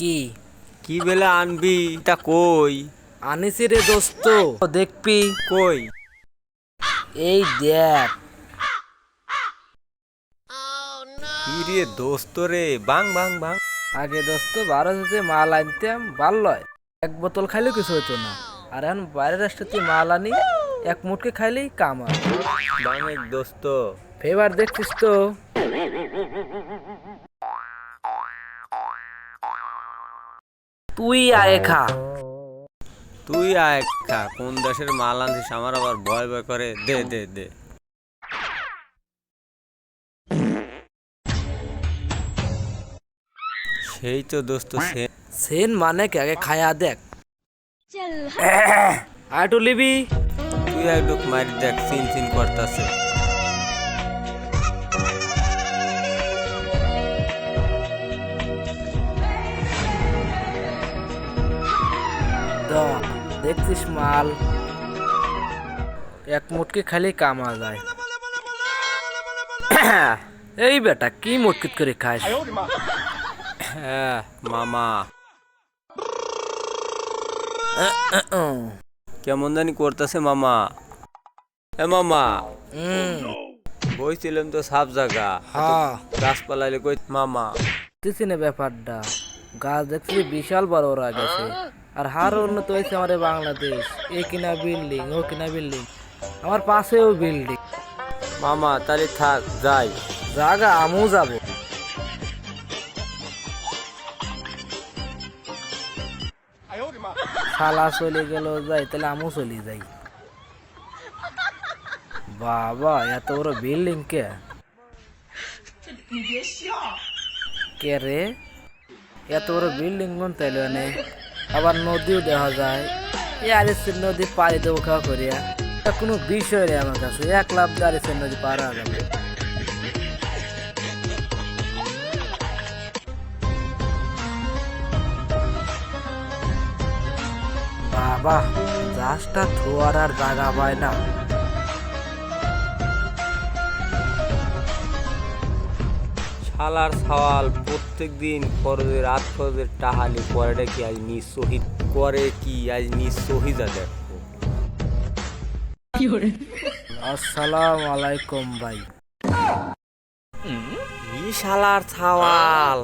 কি কি বেলা আনবি তা কই? আনিসি রে দোস্ত, দেখবি? কই? এই দেখ। কি রে দোস্ত রে, বাং বাং বাং। আগে দোস্ত ভারত হতে মাল আনতাম, ভাল লয়, এক বোতল খাইলেও কিছু হইতো না। আর এখন বাইরের রাষ্ট্রতে মাল আনি, এক মুটকে খাইলেই কামা। বাংয়ের দোস্ত। ফেভার দেখছিস তো? তুই আয় খা। তুই আয় খা। কোন দেশের মাল আনছিস আমার আবার ভয় ভয় করে। দে দে দে। সেই তো দোস্ত সেন মানে কে, আগে খায়া দেখ। আটু লিবি। তুই একটু মারি দেখ, চিন চিন করতাছে। দেখছিস মাল, এক মুটকি খালি কামা যায়। এই বেটা কি মুটকিত করে খাস? হ্যাঁ মামা, কেমন জানি করতেছে মামা। এ মামা, বইছিলাম তো সাপ জায়গা, গাছপালাইলে কই মামা। বুঝতেছি না ব্যাপারটা। গাছ দেখছি বিশাল বড় ওরা গেছে, আর হার উন্নত হয়েছে আমাদের বাংলাদেশ। এ কিনা বিল্ডিং, ও কিনা বিল্ডিং, আমার পাশেও বিল্ডিং। মামা তাহলে থাক, যাই। জাগা আমু যাবো। শালা চলে গেল যাই, তাহলে আমু চলে যাই। বাবা এত বড় বিল্ডিং কে কে রে? এত বড় বিল্ডিং কোন তাইলে নে? আবার নদীও দেখা যায়। আরিসের নদী পাড়ি দেবো খাওয়া করিয়া, কোনো বিষয় নেই আমার কাছে। এক লাভ দিয়ে আরিসের নদী পার হয়ে গেল। বাবা জাহাজটা ধোয়ার আর জায়গা পায় না। শালার সওয়াল প্রত্যেক দিন খরচের রাত খরচের টাহালি পরেটা কি আজ নিজ শহীদ করে, কি আজ নিজ শহীদা দেখো। আসসালামু আলাইকুম ভাই। শালার ছাওয়াল,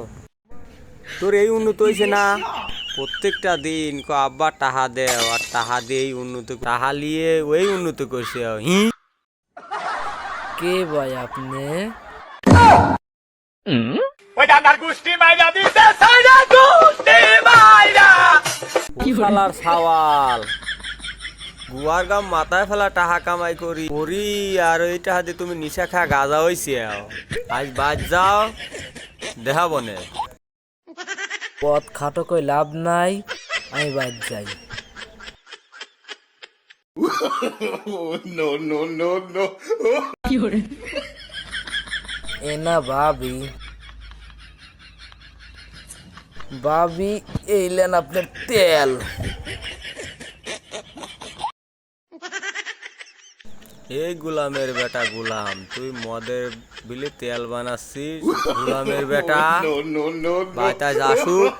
তোর এই উন্নত হয়েছে না? প্রত্যেকটা দিন আব্বা টাহা দেও, আর টাহা দিয়েই উন্নত, টাহা লিয়ে ওই উন্নত করছে। কে ভাই আপনি? শালার ছাওয়াল, গুয়ার গাম মাথায় ফেলা টাহা কামাই করি করি, আর ওই টাহা দিয়ে তুমি নিশা খা গাজা হয়েছে। আজ বাদ যাও, দেখা বনে। পথ খাটো কই লাভ নাই, আমি বাদ যাই। এনা ভাবি, ভাবি এইলেন আপনার তেল। এই গুলামের বেটা গুলাম, তুই মদের বিলে তেল বানাচ্ছিস? গুলামের বেটা, বাতাস আসুক,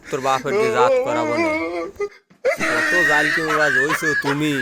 তোর বাপের দিয়ে জাত করাবো না। কত জাল কেউ হইছো তুমি।